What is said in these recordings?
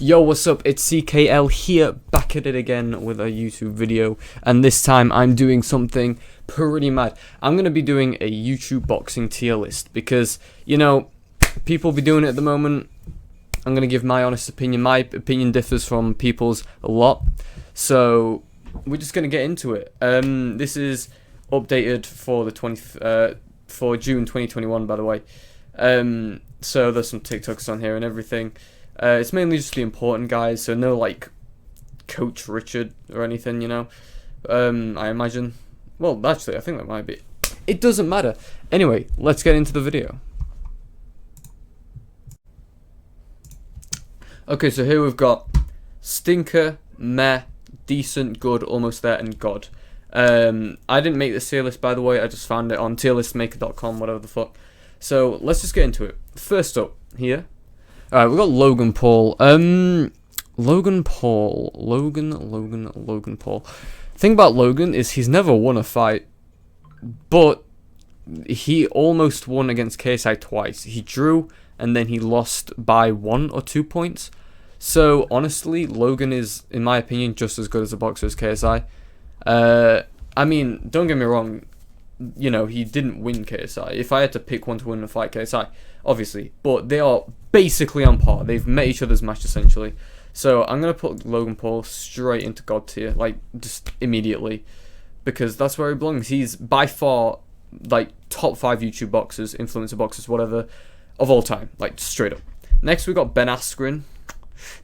Yo, what's up? It's CKL here, back at it again with a YouTube video, and this time I'm doing something pretty mad. I'm going to be doing a YouTube boxing tier list because, you know, people be doing it at the moment. I'm going to give my honest opinion. My opinion differs from people's a lot, so we're just going to get into it. This is updated for the for June 2021, by the way. So there's some TikToks on here and everything. It's mainly just the important guys, so no like Coach Richard or anything, you know. I imagine. Well, actually, I think that might be. It doesn't matter. Anyway, let's get into the video. Okay, so here we've got Stinker, Meh, Decent, Good, Almost There, and God. I didn't make this tier list, by the way. I just found it on tierlistmaker.com, whatever the fuck. So let's just get into it. First up here. Alright, we've got Logan Paul. Logan Paul. Logan Paul. Thing about Logan is he's never won a fight, but he almost won against KSI twice. He drew, and then he lost by 1 or 2 points. So, honestly, Logan is, in my opinion, just as good as a boxer as KSI. I mean, don't get me wrong, you know, he didn't win KSI. If I had to pick one to win a fight, KSI, obviously. But they are basically on par. They've met each other's match, essentially. So I'm going to put Logan Paul straight into God tier, like, just immediately. Because that's where he belongs. He's by far, like, top 5 YouTube boxers, influencer boxers, whatever, of all time. Like, straight up. Next, we got Ben Askren.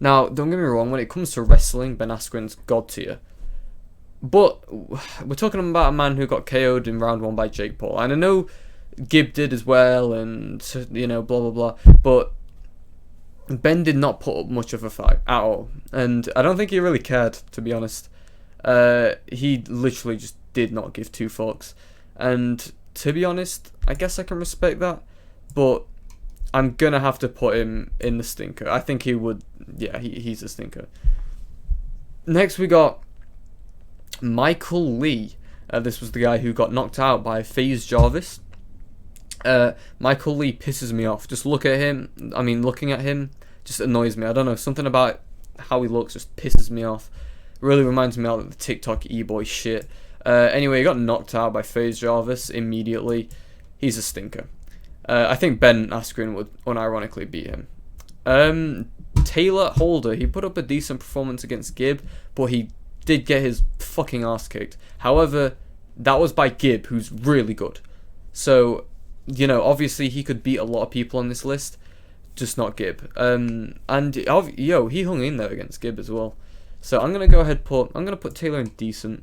Now, don't get me wrong, when it comes to wrestling, Ben Askren's God tier. But we're talking about a man who got KO'd in round 1 by Jake Paul. And I know Gib did as well, and, you know, blah, blah, blah. But Ben did not put up much of a fight at all. And I don't think he really cared, to be honest. He literally just did not give two fucks. And to be honest, I guess I can respect that. But I'm going to have to put him in the stinker. I think he would, yeah, he's a stinker. Next we got Michael Lee. This was the guy who got knocked out by FaZe Jarvis. Michael Lee pisses me off. Just looking at him just annoys me. I don't know, something about how he looks just pisses me off. Really reminds me of the TikTok e-boy shit. Anyway, he got knocked out by FaZe Jarvis immediately. He's a stinker. I think Ben Askren would unironically beat him. Taylor Holder, he put up a decent performance against Gib, but he did get his fucking ass kicked. However, that was by Gib, who's really good. So, you know, obviously he could beat a lot of people on this list, just not Gib. And he hung in there against Gib as well. So I'm gonna go ahead put Taylor in decent.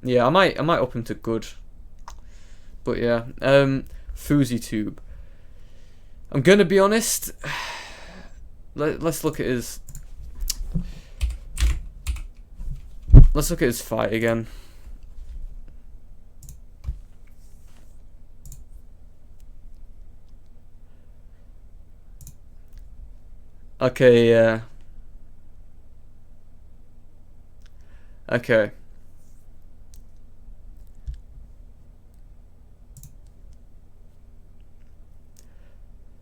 Yeah, I might up him to good. But yeah, FouseyTube. I'm gonna be honest. Let's look at his. Let's look at his fight again. Okay, yeah. Okay.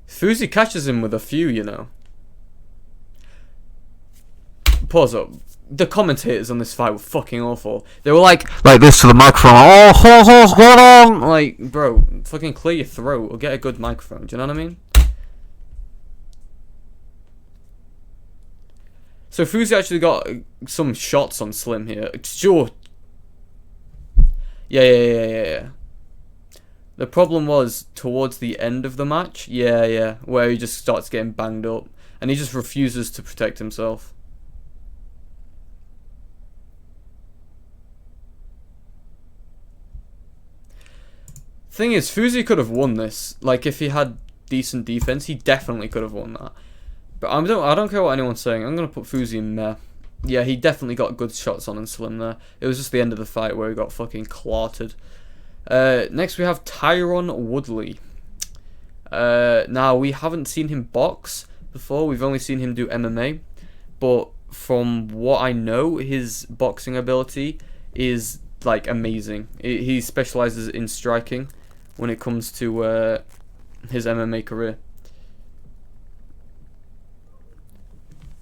Fousey catches him with a few, you know. Pause up. The commentators on this fight were fucking awful. They were like this to the microphone. Oh, what's going on? Like, bro, fucking clear your throat or get a good microphone. Do you know what I mean? So Fousey actually got some shots on Slim here. Sure. Yeah. The problem was towards the end of the match. Yeah, where he just starts getting banged up and he just refuses to protect himself. Thing is, Fousey could have won this. Like, if he had decent defense, he definitely could have won that. But I don't care what anyone's saying. I'm gonna put Fousey in there. Yeah, he definitely got good shots on Slim there. It was just the end of the fight where he got fucking clarted. Next we have Tyron Woodley. Now we haven't seen him box before. We've only seen him do MMA. But from what I know, his boxing ability is like amazing. He specializes in striking when it comes to his MMA career.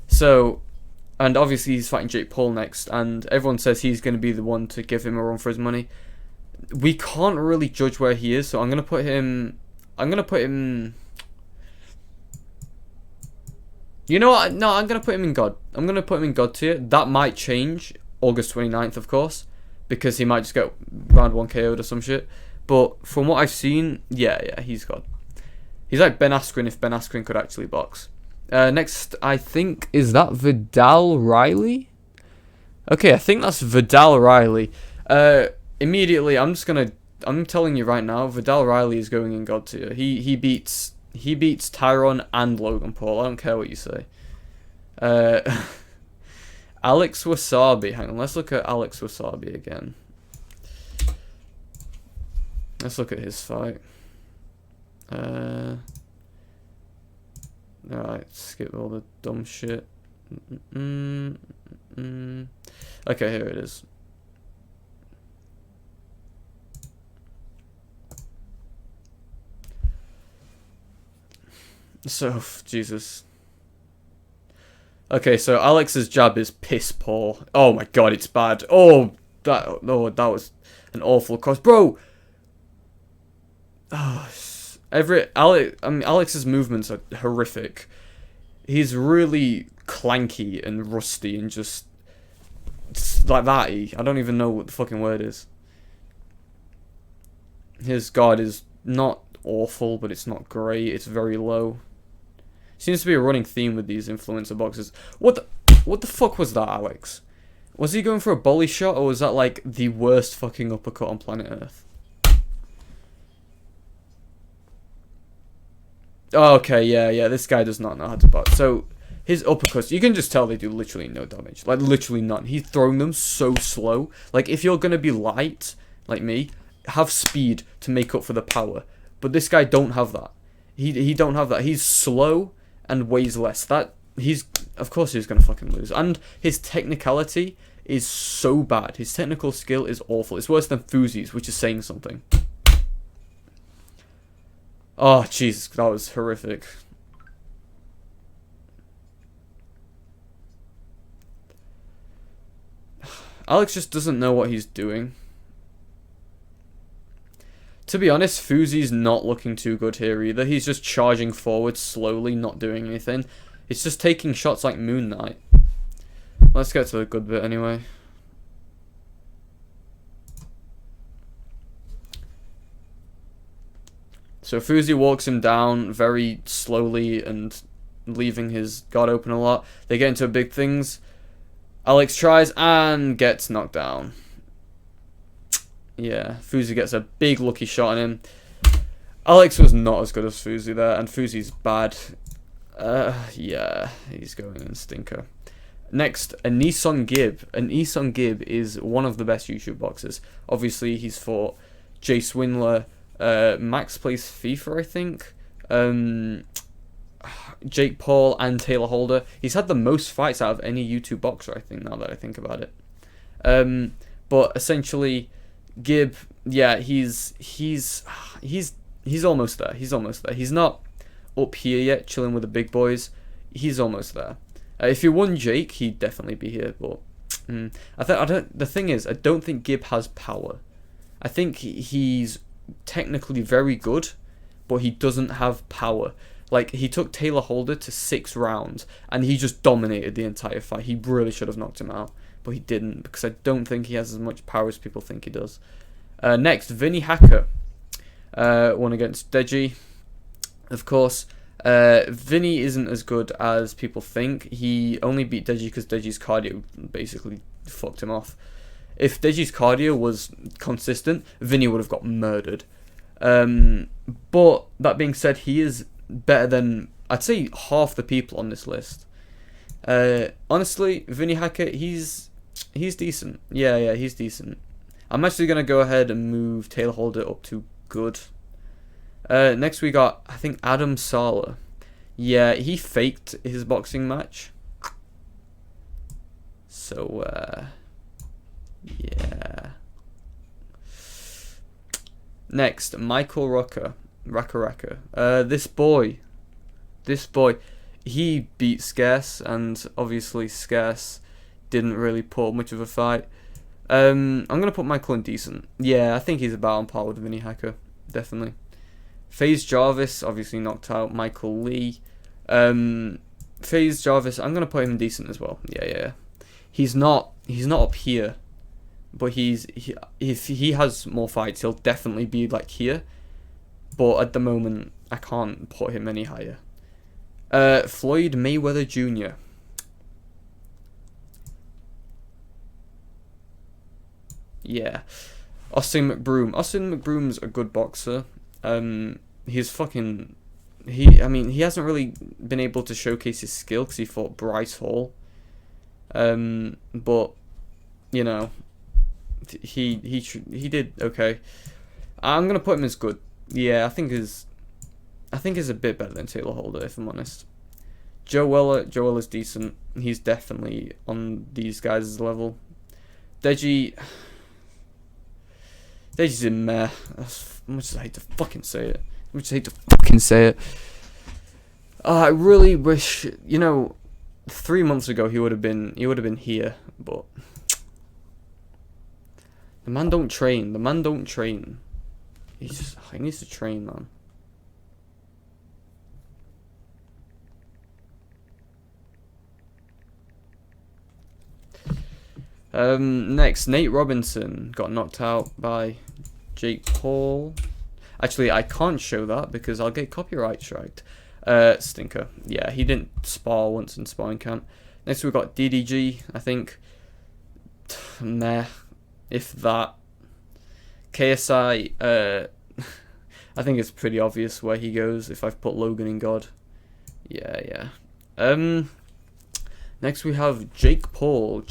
So And obviously he's fighting Jake Paul next, and everyone says he's going to be the one to give him a run for his money. We can't really judge where he is, so I'm going to put him... You know what? No, I'm going to put him in God. I'm going to put him in God tier. That might change August 29th, of course, because he might just get round 1 KO'd or some shit. But from what I've seen, yeah, he's God. He's like Ben Askren if Ben Askren could actually box. Next, I think, is that Vidal Riley? Okay, I think that's Vidal Riley. Immediately, I'm telling you right now, Vidal Riley is going in God tier. He beats Tyron and Logan Paul. I don't care what you say. Alex Wasabi. Hang on, let's look at Alex Wasabi again. Let's look at his fight. Alright, skip all the dumb shit. Okay, here it is. So, Jesus. Okay, so Alex's jab is piss poor. Oh my god, it's bad. Oh, that was an awful cross. Bro! Oh, Alex's movements are horrific. He's really clanky and rusty and just like that-y. I don't even know what the fucking word is. His guard is not awful, but it's not great. It's very low. Seems to be a running theme with these influencer boxers. What the fuck was that, Alex? Was he going for a volley shot, or was that like the worst fucking uppercut on planet Earth? Oh, okay, yeah, this guy does not know how to box. So, his uppercuts, you can just tell they do literally no damage. Like, literally none. He's throwing them so slow. Like, if you're gonna be light, like me, have speed to make up for the power. But this guy don't have that. He don't have that. He's slow and weighs less. Of course he's gonna fucking lose. And his technicality is so bad. His technical skill is awful. It's worse than Fuzi's, which is saying something. Oh, Jesus, that was horrific. Alex just doesn't know what he's doing. To be honest, Fuzi's not looking too good here either. He's just charging forward slowly, not doing anything. It's just taking shots like Moon Knight. Let's get to the good bit anyway. So Fuzi walks him down very slowly and leaving his guard open a lot. They get into big things. Alex tries and gets knocked down. Yeah, Fuzi gets a big lucky shot on him. Alex was not as good as Fuzi there, and Fuzi's bad. Yeah, he's going in stinker. Next, Anisong Gibb. Anisong Gibb is one of the best YouTube boxers. Obviously, he's fought Jay Swindler. Max plays FIFA, I think. Jake Paul and Taylor Holder. He's had the most fights out of any YouTube boxer, I think, now that I think about it. But essentially, Gibb, yeah, he's almost there. He's almost there. He's not up here yet, chilling with the big boys. He's almost there. If he won Jake, he'd definitely be here. But the thing is, I don't think Gibb has power. I think he's technically very good, but he doesn't have power. Like, he took Taylor Holder to 6 rounds, and he just dominated the entire fight. He really should have knocked him out, but he didn't, because I don't think he has as much power as people think he does. Next, Vinny Hacker won against Deji, of course. Vinny isn't as good as people think. He only beat Deji because Deji's cardio basically fucked him off. If Deji's cardio was consistent, Vinny would have got murdered. But that being said, he is better than, I'd say, half the people on this list. Honestly, Vinny Hacker, he's decent. Yeah, he's decent. I'm actually going to go ahead and move Taylor Holder up to good. Next we got, I think, Adam Sala. Yeah, he faked his boxing match. So, yeah. Next, Michael Raka. This boy, he beat Scarce, and obviously Scarce didn't really put much of a fight. I'm gonna put Michael in decent. Yeah, I think he's about on par with Vinny Hacker, definitely. FaZe Jarvis obviously knocked out Michael Lee. FaZe Jarvis, I'm gonna put him in decent as well. Yeah. He's not up here, but if he has more fights, he'll definitely be like here. But at the moment, I can't put him any higher. Floyd Mayweather Jr. Yeah. Austin McBroom. Austin McBroom's a good boxer. He's fucking... I mean, he hasn't really been able to showcase his skill because he fought Bryce Hall. But, you know, he did okay. I'm gonna put him as good. Yeah, I think he's a bit better than Taylor Holder, if I'm honest. Joe Weller's decent. He's definitely on these guys' level. Deji's in meh. As much as I hate to fucking say it. I really wish, 3 months ago he would have been here, but the man don't train. He needs to train, man. Next, Nate Robinson got knocked out by Jake Paul. Actually, I can't show that because I'll get copyright striked. Stinker. Yeah, he didn't spar once in sparring camp. Next, we've got DDG, I think. Meh, if that. KSI, I think it's pretty obvious where he goes if I've put Logan in God. Yeah. Next we have Jakey Paul.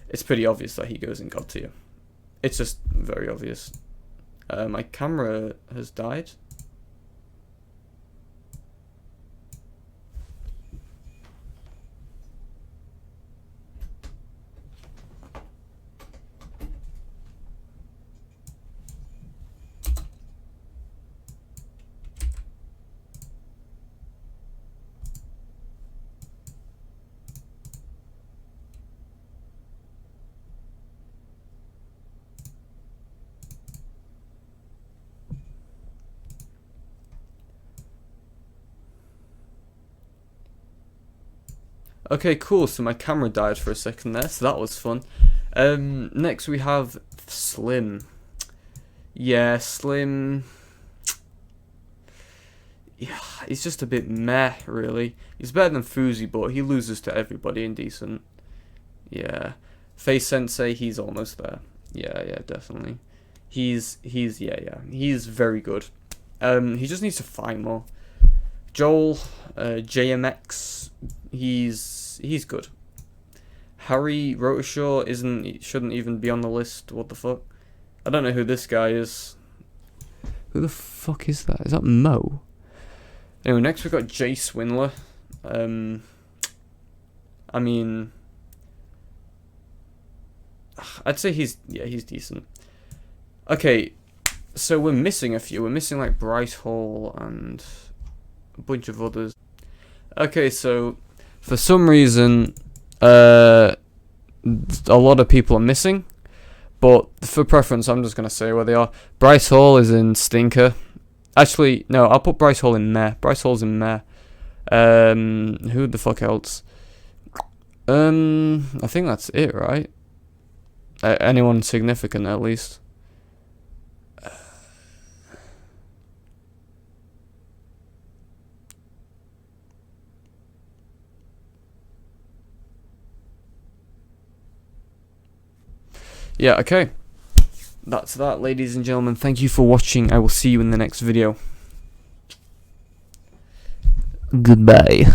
It's pretty obvious that he goes in God tier. It's just very obvious. My camera has died. Okay, cool. So my camera died for a second there, so that was fun. Next we have Slim. Yeah, Slim. Yeah, he's just a bit meh, really. He's better than Fuzi, but he loses to everybody in decent. Yeah. Face Sensei, he's almost there. Yeah, definitely. He's very good. He just needs to fight more. Joel, JMX, he's good. Harry Rotashaw shouldn't even be on the list. What the fuck? I don't know who this guy is. Who the fuck is that? Is that Mo? Anyway, next we've got Jay Swindler. I mean, I'd say he's decent. Okay, so we're missing a few. We're missing like Bryce Hall and a bunch of others. Okay, so for some reason, a lot of people are missing, but for preference, I'm just gonna say where they are. Bryce Hall is in Stinker. Actually, no, I'll put Bryce Hall in Meh. Bryce Hall's in Meh. Who the fuck else? I think that's it, right? Anyone significant, at least. Yeah, okay. That's that, ladies and gentlemen. Thank you for watching. I will see you in the next video. Goodbye.